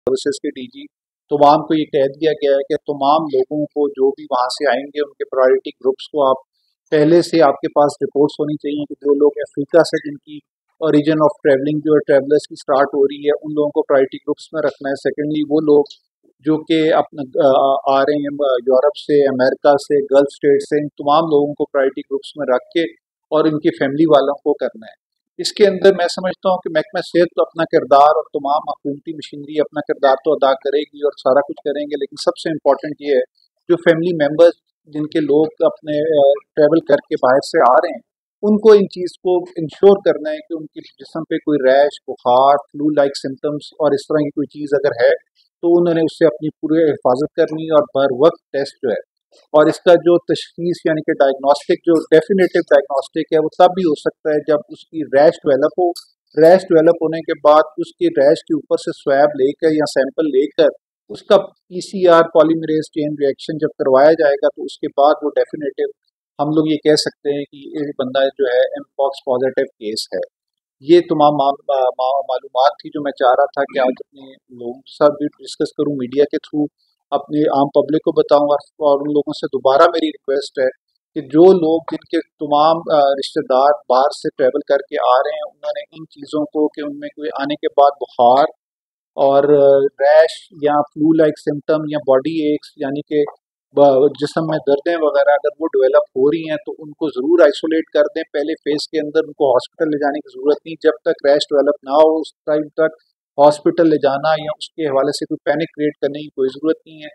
Services के DG तमाम को ये कह दिया गया है कि तमाम लोगों को जो भी वहाँ से आएंगे उनके प्रायोरिटी ग्रुप्स को आप पहले से आपके पास रिपोर्ट्स होनी चाहिए कि जो लोग अफ्रीका से जिनकी ओरिजिन ऑफ ट्रैवलिंग जो है ट्रैवलर्स की स्टार्ट हो रही है उन लोगों को प्रायोरिटी ग्रुप्स में रखना है। सेकेंडली वो लोग जो कि अपना आ रहे हैं यूरोप से, अमेरिका से, गल्फ स्टेट से, इन तमाम लोगों को प्रायोरिटी ग्रुप्स में रख के और इनकी फैमिली वालों को करना है। इसके अंदर मैं समझता हूँ कि महकमा सेहत तो अपना किरदार और तमाम हुकूमती मशीनरी अपना किरदार तो अदा करेगी और सारा कुछ करेंगे, लेकिन सबसे इम्पोर्टेंट ये है जो फैमिली मेम्बर्स जिनके लोग अपने ट्रैवल करके बाहर से आ रहे हैं उनको इन चीज़ को इंश्योर करना है कि उनके जिस्म पे कोई रैश, बुखार, फ्लू लाइक सिम्टम्स और इस तरह की कोई चीज़ अगर है तो उन्होंने उससे अपनी पूरी हिफाजत करनी है और बर वक्त टेस्ट जो है और इसका जो तशखीस यानी कि डायग्नोस्टिक जो डेफिनेटिव डायग्नोस्टिक है वो तब भी हो सकता है जब उसकी रैश डेवलप हो। रैश डेवलप होने के बाद उसकी रैश के ऊपर से स्वैब लेकर या सैंपल लेकर उसका पीसीआर पॉलीमरेज चेन रिएक्शन जब करवाया जाएगा तो उसके बाद वो डेफिनेटिव हम लोग ये कह सकते हैं कि ये बंदा जो है एमपॉक्स पॉजिटिव केस है। ये तमाम मालूमात थी जो मैं चाह रहा था कि आज अपने लोगों के साथ भी डिस्कस करूं, मीडिया के थ्रू अपने आम पब्लिक को बताऊं और उन लोगों से दोबारा मेरी रिक्वेस्ट है कि जो लोग जिनके तमाम रिश्तेदार बाहर से ट्रैवल करके आ रहे हैं उन्होंने इन चीज़ों को कि उनमें कोई आने के बाद बुखार और रैश या फ्लू लाइक सिम्टम या बॉडी एक्स यानी कि जिस्म में दर्दें वगैरह अगर वो डेवलप हो रही हैं तो उनको ज़रूर आइसोलेट कर दें पहले फेज़ के अंदर। उनको हॉस्पिटल ले जाने की ज़रूरत नहीं, जब तक रैश डेवलप ना हो उस टाइम तक हॉस्पिटल ले जाना या उसके हवाले से कोई पैनिक क्रिएट करने की कोई ज़रूरत नहीं है।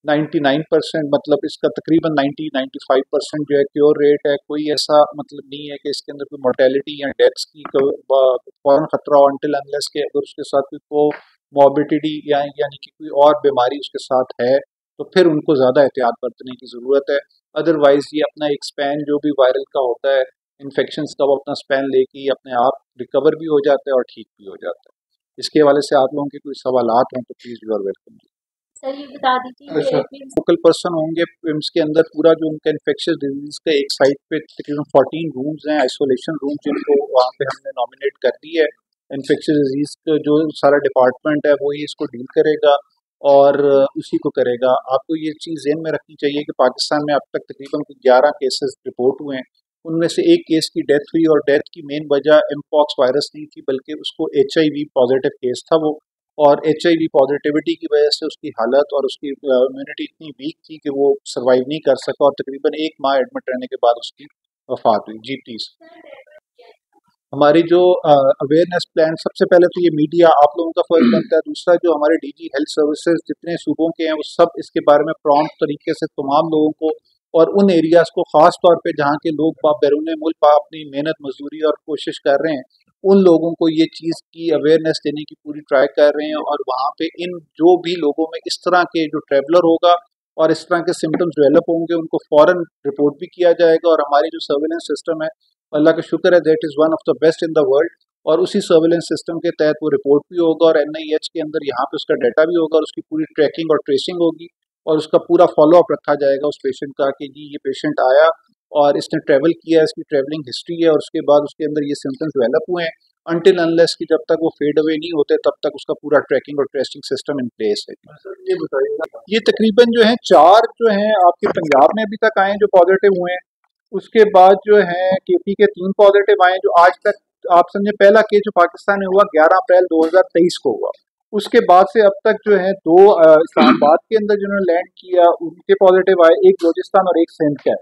99% मतलब इसका तकरीबन 90-95% जो है क्योर रेट है। कोई ऐसा मतलब नहीं है कि इसके अंदर कोई मोर्टेलिटी या डेथ्स की फ़ौरन ख़तरा हो अनटिल अनलेस के अगर उसके साथ कोई मॉर्बिडिटी या यानी कि कोई और बीमारी उसके साथ है तो फिर उनको ज़्यादा एहतियात बरतने की ज़रूरत है। अदरवाइज़ ये अपना एक स्पैन जो भी वायरल का होता है इन्फेक्शंस का वो अपना स्पैन लेके अपने आप रिकवर भी हो जाता है और ठीक भी हो जाता है। इसके हवाले से आप लोगों के कोई सवालात हैं तो please you are welcome. Sir ये बता दीजिए अच्छा, फोकल पर्सन होंगे इसके अंदर पूरा जो उनका इन्फेक्शियस डिजीज का एक साइड पे तकरीबन 14 रूम्स हैं, आइसोलेशन रूम जिनको वहाँ पे हमने नॉमिनेट कर दी है। इन्फेक्शियस डिजीज का जो सारा डिपार्टमेंट है वही इसको डील करेगा और उसी को करेगा। आपको ये चीज़ ज़हन में रखनी चाहिए कि पाकिस्तान में अब तक तकरीबन 11 केसेस रिपोर्ट हुए हैं। उनमें से एक केस की डेथ हुई और डेथ की मेन वजह एमपॉक्स वायरस नहीं थी बल्कि उसको HIV पॉजिटिव केस था वो, और HIV पॉजिटिविटी की वजह से उसकी हालत और उसकी इम्यूनिटी इतनी वीक थी कि वो सर्वाइव नहीं कर सका और तकरीबन 1 माह एडमिट रहने के बाद उसकी वफात हुई। जी प्लीज़। हमारी जो अवेयरनेस प्लान सबसे पहले तो ये मीडिया आप लोगों का फर्ज बनता है। दूसरा जो हमारे DG हेल्थ सर्विसेज जितने सूबों के हैं वो सब इसके बारे में प्रॉम्प्ट तरीके से तमाम लोगों को और उन एरियाज़ को ख़ास तौर पे जहाँ के लोग बैरून मुल्क अपनी मेहनत मजदूरी और कोशिश कर रहे हैं उन लोगों को ये चीज़ की अवेयरनेस देने की पूरी ट्राई कर रहे हैं। और वहाँ पे इन जो भी लोगों में इस तरह के जो ट्रैवलर होगा और इस तरह के सिम्टम्स डेवलप होंगे उनको फ़ौरन रिपोर्ट भी किया जाएगा। और हमारी जो सर्विलेंस सिस्टम है अल्लाह का शुक्र है that is one of the best in the world और उसी सर्विलेंस सिस्टम के तहत वो रिपोर्ट भी होगा और NIH के अंदर यहाँ पे उसका डाटा भी होगा और उसकी पूरी ट्रैकिंग और ट्रेसिंग होगी और उसका पूरा फॉलोअप रखा जाएगा उस पेशेंट का कि जी ये पेशेंट आया और इसने ट्रैवल किया, इसकी ट्रैवलिंग हिस्ट्री है और उसके बाद उसके अंदर ये सिम्टम्स डेवलप हुए हैं। अनटिल अनलेस कि जब तक वो फेड अवे नहीं होते तब तक उसका पूरा ट्रैकिंग और ट्रेसिंग सिस्टम इन प्लेस है। ये बताइएगा, ये तकरीबन जो है 4 जो हैं आपके पंजाब में अभी तक आए हैं जो पॉजिटिव हुए हैं। उसके बाद जो है KP के 3 पॉजिटिव आए जो आज तक आप समझे पहला केस जो पाकिस्तान में हुआ 11 अप्रैल 2023 को हुआ। उसके बाद से अब तक जो है 2 इस्लामाबाद के अंदर जिन्होंने लैंड किया उनके पॉजिटिव आए, एक बलूचिस्तान और एक सिंध का है।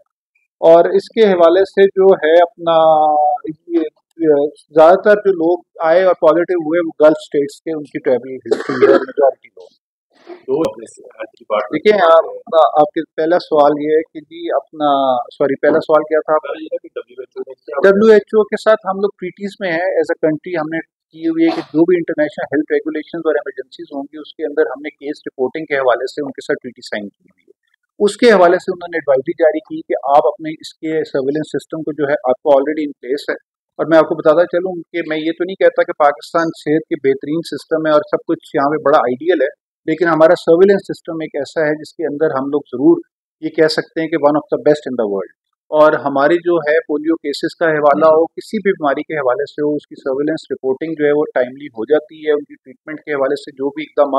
और इसके हवाले से जो है अपना ये ज़्यादातर जो लोग आए और पॉजिटिव हुए वो गल्फ स्टेट्स के उनकी ट्रैवल हिस्ट्री है मेजॉरिटी लोग। देखिए आपके पहला सवाल ये है कि जी अपना पहला सवाल क्या था आपका? WHO के साथ हम लोग ट्रीटीज में है एज अ कंट्री हमने की हुई है कि जो भी इंटरनेशनल हेल्थ रेगुलेशंस और इमरजेंसीज होंगी उसके अंदर हमने केस रिपोर्टिंग के हवाले से उनके साथ ट्रीटी साइन की हुई है। उसके हवाले से उन्होंने एडवाइजरी जारी की कि आप अपने इसके सर्विलेंस सिस्टम को जो है आपको ऑलरेडी इन प्लेस है। और मैं आपको बताता चलूँ कि मैं ये तो नहीं कहता कि पाकिस्तान सेहत के बेहतरीन सिस्टम है और सब कुछ यहाँ पे बड़ा आइडियल है, लेकिन हमारा सर्विलेंस सिस्टम एक ऐसा है जिसके अंदर हम लोग ज़रूर ये कह सकते हैं कि one of the best in the world. और हमारी जो है पोलियो केसेस का हवाला हो किसी भी बीमारी के हवाले से हो उसकी सर्विलेंस रिपोर्टिंग जो है वो टाइमली हो जाती है। उनकी ट्रीटमेंट के हवाले से जो भी इकदाम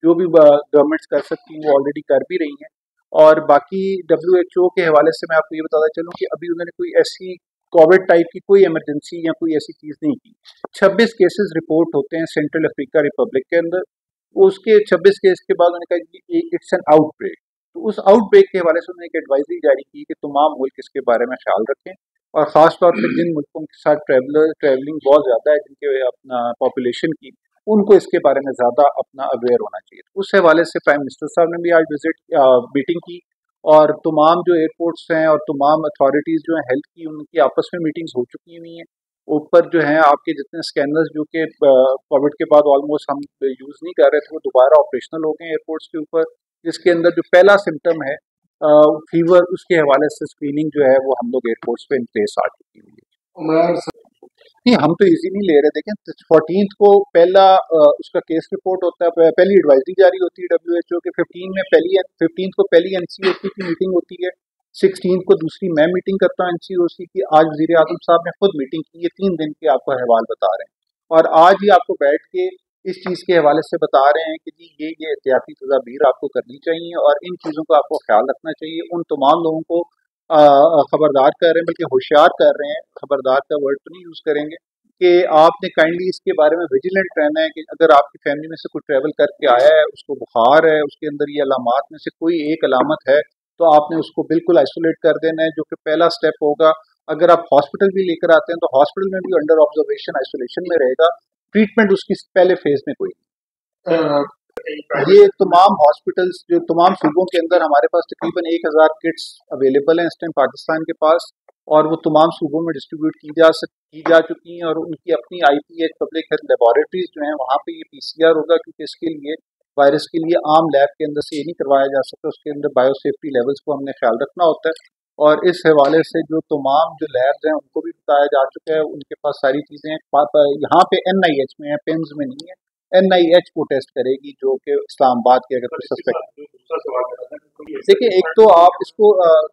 जो भी गवर्नमेंट्स कर सकती हैं वो ऑलरेडी कर भी रही हैं। और बाकी WHO के हवाले से मैं आपको ये बताता चलूँ कि अभी उन्होंने कोई ऐसी कोविड टाइप की कोई इमरजेंसी या कोई ऐसी चीज़ नहीं की। 26 केसेस रिपोर्ट होते हैं सेंट्रल अफ्रीका रिपब्लिक के अंदर। उसके 26 केस के बाद उन्होंने कहा कि इट्स एन आउटब्रेक। तो उस आउटब्रेक के हवाले से उन्होंने एक एडवाइजरी जारी की कि तमाम मुल्क इसके बारे में ख्याल रखें, और ख़ास तौर पर जिन मुल्कों के साथ ट्रैवलिंग बहुत ज़्यादा है, जिनके अपना पॉपुलेशन की, उनको इसके बारे में ज़्यादा अपना अवेयर होना चाहिए। उस हवाले से प्राइम मिनिस्टर साहब ने भी आज मीटिंग की, और तमाम जो एयरपोर्ट्स हैं और तमाम अथॉरिटीज़ जो हैं हेल्थ की, उनकी आपस में मीटिंग्स हो चुकी हुई हैं। ऊपर जो हैं आपके जितने स्कैनर्स जो कि कोविड के बाद ऑलमोस्ट हम यूज़ नहीं कर रहे थे, वो दोबारा ऑपरेशनल हो गए एयरपोर्ट्स के ऊपर, जिसके अंदर जो पहला सिम्टम है फीवर, उसके हवाले से स्क्रीनिंग जो है वो हम लोग एयरपोर्ट्स पे इन प्लेस आ चुकी हुई है। नहीं, हम तो इजी नहीं ले रहे। देखें 14th को पहला उसका केस रिपोर्ट होता है, पहली एडवाइजरी जारी होती है WHO के। 15 को पहली NCOC की मीटिंग होती है, 16 को दूसरी मैं मीटिंग करता हूँ NCOC की। आज वज़ीर आज़म साहब ने खुद मीटिंग की है, 3 दिन के आपको अहवाल बता रहे हैं, और आज ही आपको बैठ के इस चीज़ के हवाले से बता रहे हैं कि जी ये एहतियाती तदाबीर आपको करनी चाहिए और इन चीज़ों का आपको ख्याल रखना चाहिए। उन तमाम लोगों को खबरदार कर रहे हैं, बल्कि होशियार कर रहे हैं, खबरदार का वर्ड तो नहीं यूज़ करेंगे, कि आपने काइंडली इसके बारे में विजिलेंट रहना है कि अगर आपकी फैमिली में से कोई ट्रैवल करके आया है, उसको बुखार है, उसके अंदर ये अलामात में से कोई एक अलामत है, तो आपने उसको बिल्कुल आइसोलेट कर देना है, जो कि पहला स्टेप होगा। अगर आप हॉस्पिटल भी लेकर आते हैं तो हॉस्पिटल में भी अंडर ऑब्जर्वेशन आइसोलेशन में रहेगा, ट्रीटमेंट उसकी पहले फेज में कोई नहीं। ये तमाम हॉस्पिटल्स जो तमाम सूबों के अंदर, हमारे पास तकरीबन 1000 किट्स अवेलेबल हैं इस टाइम पाकिस्तान के पास, और वो तमाम सूबों में डिस्ट्रीब्यूट की जा चुकी हैं, और उनकी अपनी IPH पब्लिक हेल्थ लेबॉरेटरीज जो हैं वहाँ पे ये PCR होगा, क्योंकि इसके लिए वायरस के लिए आम लैब के अंदर से ये नहीं करवाया जा सकता, उसके अंदर बायोसेफ्टी लेवल्स को हमने ख्याल रखना होता है। और इस हवाले से जो तमाम जो लैब्स हैं उनको भी बताया जा चुका है, उनके पास सारी चीज़ें हैं। यहाँ पे NIH में है, PIMS में नहीं है। NIH को टेस्ट करेगी, जो कि इस्लामाबाद के अगर कुछ सस्पेक्ट। देखिए, एक तो आप इसको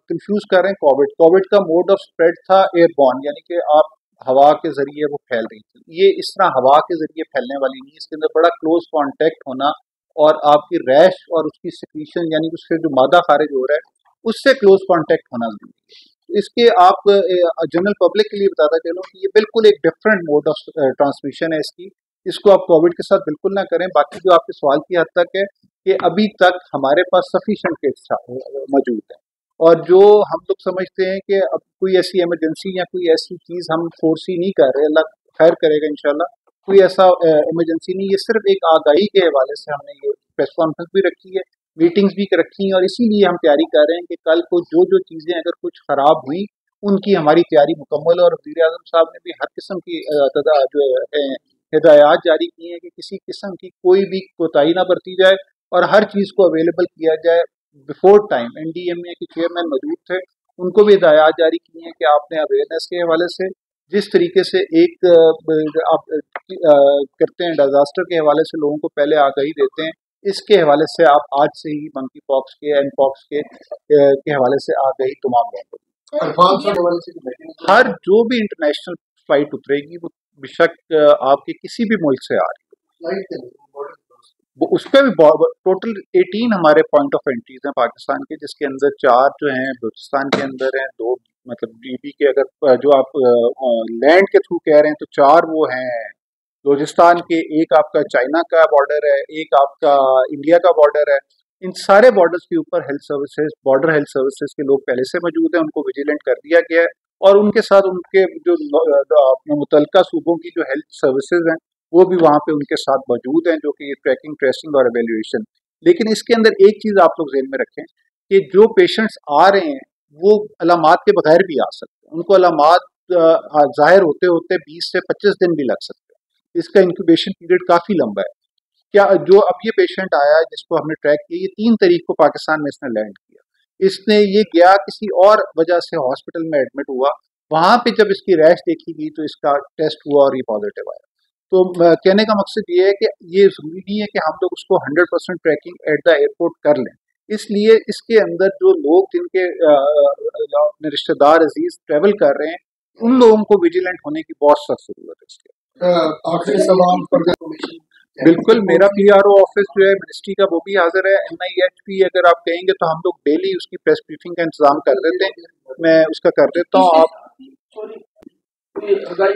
कंफ्यूज कर रहे हैं। कोविड का मोड ऑफ स्प्रेड था एयरबॉर्न, यानी कि आप हवा के जरिए वो फैल रही थी। ये इस तरह हवा के जरिए फैलने वाली नहीं, इसके अंदर बड़ा क्लोज कांटेक्ट होना और आपकी रैश और उसकी सिक्रीशन, यानी उससे जो मादा खारिज हो रहा है उससे क्लोज कांटेक्ट होना जरूरी है। इसके आप जनरल पब्लिक के लिए बताता चलूँ कि ये बिल्कुल एक डिफरेंट मोड ऑफ ट्रांसमिशन है इसकी। इसको आप कोविड के साथ बिल्कुल ना करें। बाकी जो आपके सवाल की हद तक है कि अभी तक हमारे पास सफिशिएंट किट्स मौजूद है, और जो हम लोग समझते हैं कि अब कोई ऐसी इमरजेंसी या कोई ऐसी चीज़ हम फोर्सी नहीं कर रहे, अल्लाह खैर करेगा इंशाल्लाह, कोई ऐसा इमरजेंसी नहीं। ये सिर्फ एक आगाही के हवाले से हमने ये प्रेस कॉन्फ्रेंस भी रखी है, मीटिंग्स भी रखी हैं, और इसीलिए हम तैयारी कर रहे हैं कि कल को जो जो चीज़ें अगर कुछ ख़राब हुई उनकी हमारी तैयारी मुकम्मल है। और वज़ीर आज़म साहब ने भी हर किस्म की जो है हिदायत जारी की हैं कि किसी किस्म की कोई भी कोताही ना बरती जाए, और हर चीज़ को अवेलेबल किया जाए बिफोर टाइम। NDMA के चेयरमैन मौजूद थे, उनको भी हिदायत जारी की हैं कि आपने अवेयरनेस के हवाले से जिस तरीके से एक आप करते हैं डिजास्टर के हवाले से लोगों को पहले आगाही देते हैं, इसके हवाले से आप आज से ही मंकी पॉक्स के, एन पॉक्स के हवाले से आगाही तमाम लोगों को। हर जो भी इंटरनेशनल फ्लाइट उतरेगी वो बेशक आपके किसी भी मुल्क से आ रही है, वो उस पर भी टोटल 18 हमारे पॉइंट ऑफ एंट्रीज हैं पाकिस्तान के, जिसके अंदर 4 जो हैं बलूचिस्तान के अंदर हैं, 2 मतलब DP के, अगर जो आप लैंड के थ्रू कह रहे हैं तो 4 वो हैं बलूचिस्तान के, एक आपका चाइना का बॉर्डर है, एक आपका इंडिया का बॉर्डर है। इन सारे बॉर्डर्स के ऊपर health services, border health services के लोग पहले से मौजूद हैं, उनको विजिलेंट कर दिया गया है, और उनके साथ उनके जो अपने मुतल्लिका सूबों की जो हेल्थ सर्विसेज हैं वो भी वहाँ पे उनके साथ मौजूद हैं, जो कि ट्रैकिंग, ट्रेसिंग और एवेल्यूएशन। लेकिन इसके अंदर एक चीज़ आप लोग ज़हन में रखें कि जो पेशेंट्स आ रहे हैं वो अलामात के बगैर भी आ सकते हैं, उनको अलामात ज़ाहिर होते होते 20 से 25 दिन भी लग सकते हैं। इसका इंक्यूबेशन पीरियड काफ़ी लंबा है। क्या जो अब ये पेशेंट आया है जिसको हमने ट्रैक किया, ये 3 तारीख को पाकिस्तान में इसने लैंड किया, इसने ये गया किसी और वजह से हॉस्पिटल में एडमिट हुआ, वहाँ पे जब इसकी रैश देखी गई तो इसका टेस्ट हुआ और ये पॉजिटिव आया। तो कहने का मकसद ये है कि ये ज़रूरी नहीं है कि हम लोग उसको 100% ट्रैकिंग एट द एयरपोर्ट कर लें। इसलिए इसके अंदर जो लोग जिनके अपने रिश्तेदार अजीज ट्रैवल कर रहे हैं, उन लोगों को विजिलेंट होने की बहुत सख्त जरूरत है। इसके आखिरी सवाल पर बिल्कुल, मेरा पीआरओ ऑफिस जो है मिनिस्ट्री का वो भी हाजिर है, एनआईएच भी अगर आप कहेंगे तो हम लोग डेली उसकी प्रेस ब्रीफिंग का इंतजाम कर देते हैं, मैं उसका कर देता हूँ। आप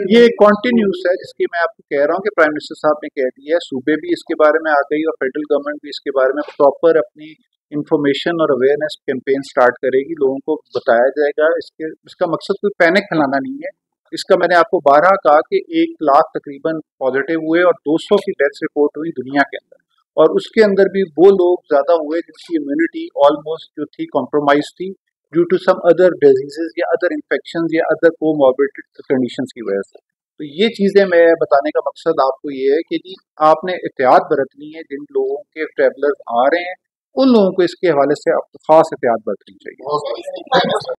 ये कॉन्टिन्यूस है जिसकी मैं आपको कह रहा हूँ कि प्राइम मिनिस्टर साहब ने कह दिया है, सूबे भी इसके बारे में आ गई और फेडरल गवर्नमेंट भी इसके बारे में प्रॉपर अपनी इंफॉर्मेशन और अवेयरनेस कैंपेन स्टार्ट करेगी, लोगों को बताया जाएगा। इसका मकसद कोई पैनिक फैलाना नहीं है। इसका मैंने आपको 12 कहा कि 1 लाख तकरीबन पॉजिटिव हुए और 200 की डेथ रिपोर्ट हुई दुनिया के अंदर, और उसके अंदर भी वो लोग ज्यादा हुए जिनकी इम्यूनिटी ऑलमोस्ट जो थी कॉम्प्रोमाइज थी due to some other diseases या अदर इन्फेक्शंस या अदर कोमॉर्बिड कंडीशंस की वजह से। तो ये चीजें मैं बताने का मकसद आपको ये है कि जी आपने एहतियात बरतनी है, जिन लोगों के ट्रेवलर्स आ रहे हैं उन लोगों को इसके हवाले से आपको खास एहतियात बरतनी चाहिए। सर, इसके